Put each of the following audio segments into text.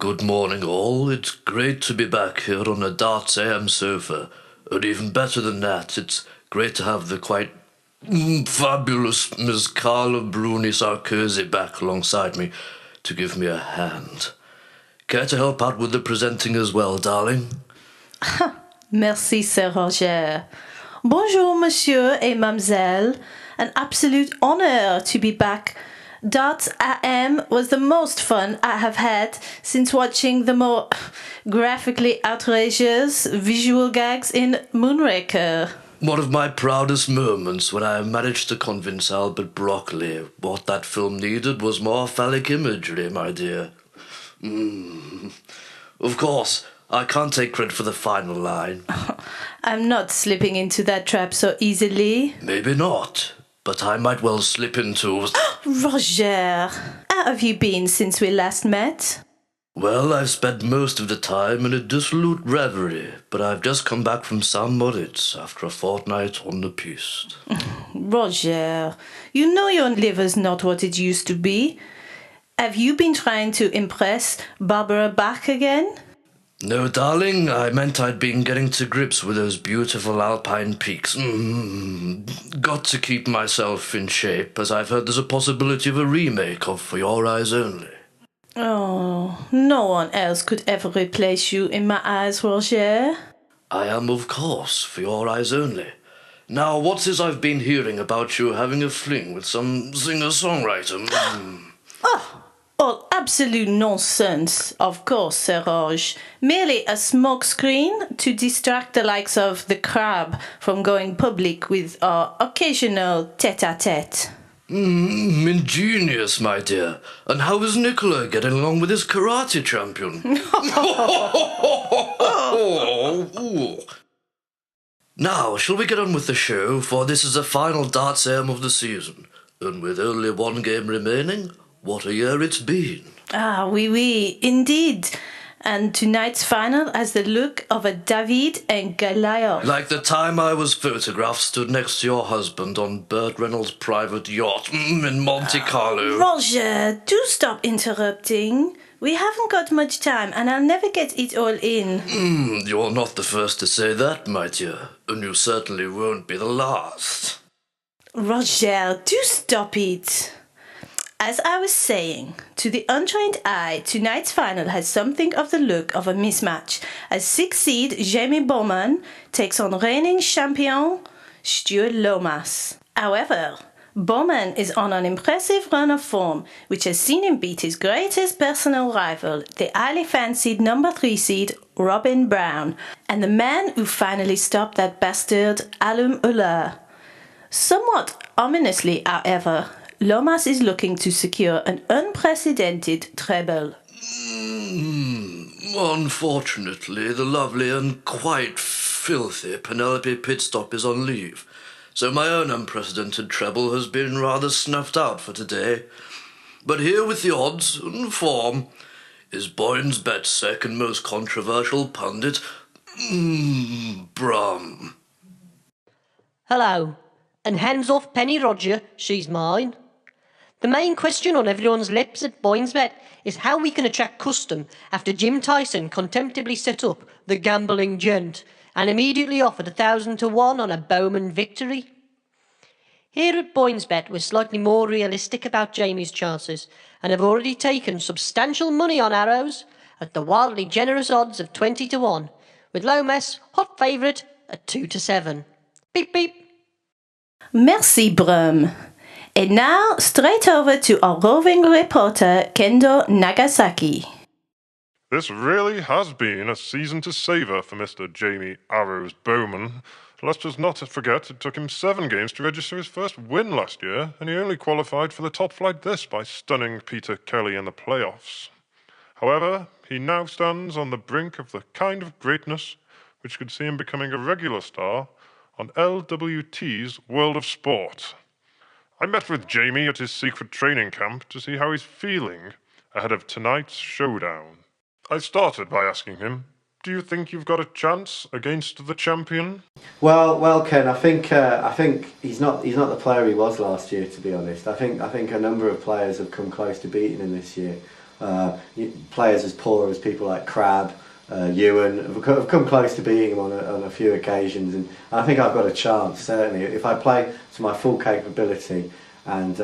Good morning, all. It's great to be back here on the Darts AM sofa. And even better than that, it's great to have the quite fabulous Miss Carla Bruni-Sarkozy back alongside me to give me a hand. Care to help out with the presenting as well, darling? Merci, Sir Roger. Bonjour, monsieur et mademoiselle. An absolute honor to be back. Darts AM was the most fun I have had since watching the more graphically outrageous visual gags in Moonraker. One of my proudest moments when I managed to convince Albert Broccoli what that film needed was more phallic imagery, my dear. Of course, I can't take credit for the final line. I'm not slipping into that trap so easily. Maybe not, but I might well slip into... Roger, how have you been since we last met? Well, I've spent most of the time in a dissolute reverie, but I've just come back from St. Moritz after a fortnight on the piste. Roger, you know your liver's not what it used to be. Have you been trying to impress Barbara Bach again? No, darling, I meant I'd been getting to grips with those beautiful alpine peaks. Got to keep myself in shape, as I've heard there's a possibility of a remake of For Your Eyes Only. Oh, no one else could ever replace you in my eyes, Roger. I am, of course, For Your Eyes Only. Now, what's this I've been hearing about you having a fling with some singer-songwriter? All absolute nonsense, of course, Sir Roger. Merely a smokescreen to distract the likes of the Crab from going public with our occasional tête-à-tête. Ingenious, my dear. And how is Nicola getting along with his karate champion? Now, shall we get on with the show, for this is the final Darts AM of the season. And with only one game remaining, what a year it's been. Oui, indeed. And tonight's final has the look of a David and Goliath. Like the time I was photographed stood next to your husband on Burt Reynolds' private yacht in Monte Carlo. Roger, do stop interrupting. We haven't got much time and I'll never get it all in. You're not the first to say that, my dear. And you certainly won't be the last. Roger, do stop it. As I was saying, to the untrained eye, tonight's final has something of the look of a mismatch, as 6th seed Jamie Bowman takes on reigning champion Stuart Lomas. However, Bowman is on an impressive run of form, which has seen him beat his greatest personal rival, the highly fancied number 3 seed Robin Brown, and the man who finally stopped that bastard Alum Ullah. Somewhat ominously, however, Lomas is looking to secure an unprecedented treble. Unfortunately, the lovely and quite filthy Penelope Pitstop is on leave, so my own unprecedented treble has been rather snuffed out for today. But here with the odds and form is Boyne's Bet's second most controversial pundit, Brum. Hello, and hands off Penny Roger, she's mine. The main question on everyone's lips at Boynesbet is how we can attract custom after Jim Tyson contemptibly set up the gambling gent and immediately offered 1,000 to 1 on a Bowman victory. Here at Boynesbet, we're slightly more realistic about Jamie's chances and have already taken substantial money on arrows at the wildly generous odds of 20 to 1, with Lomas, hot favourite, at 2 to 7. Beep beep. Merci, Brum. And now, straight over to our roving reporter, Kendo Nagasaki. This really has been a season to savour for Mr. Jamie Arrows Bowman. Let's just not forget it took him 7 games to register his first win last year, and he only qualified for the top flight this by stunning Peter Kelly in the playoffs. However, he now stands on the brink of the kind of greatness which could see him becoming a regular star on LWT's World of Sport. I met with Jamie at his secret training camp to see how he's feeling ahead of tonight's showdown. I started by asking him, do you think you've got a chance against the champion? Well, Ken, I think he's not the player he was last year, to be honest. I think a number of players have come close to beating him this year. Players as poor as people like Crabbe, Ewan have come close to beating him on a few occasions, and I think I've got a chance, certainly, if I play to my full capability. And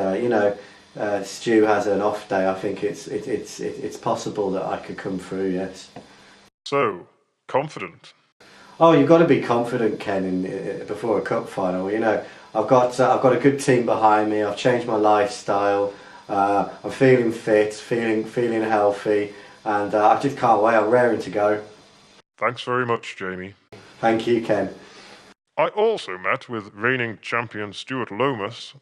Stu has an off day. I think it's possible that I could come through. Yes. So confident. Oh, you've got to be confident, Ken, before a cup final. I've got a good team behind me. I've changed my lifestyle. I'm feeling fit, feeling healthy, and I just can't wait. I'm raring to go. Thanks very much, Jamie. Thank you, Ken. I also met with reigning champion Stuart Lomas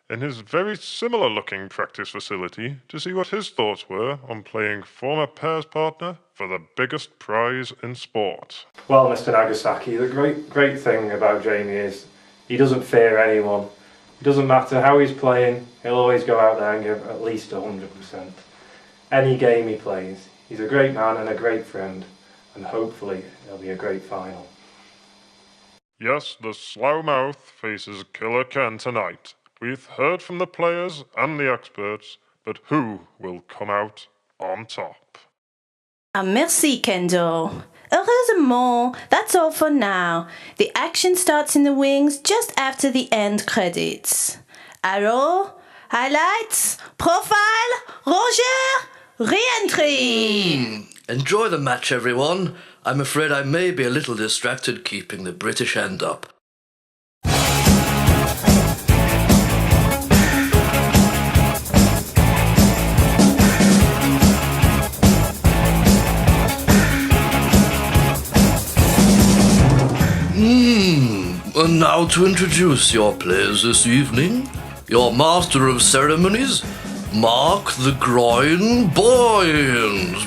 in his very similar looking practice facility to see what his thoughts were on playing former pairs partner for the biggest prize in sport. Well, Mr. Nagasaki, the great thing about Jamie is he doesn't fear anyone. It doesn't matter how he's playing, he'll always go out there and give at least 100%. Any game he plays, he's a great man and a great friend, and hopefully it'll be a great final. Yes, the Slough-mouth faces Killer Ken tonight. We've heard from the players and the experts, but who will come out on top? Merci, Kendo. Heureusement, that's all for now. The action starts in the wings just after the end credits. Arrow, highlights, profile, Roger, re-entry. Enjoy the match, everyone. I'm afraid I may be a little distracted keeping the British end up. And now to introduce your players this evening, your master of ceremonies, Mark the Groin Boyens.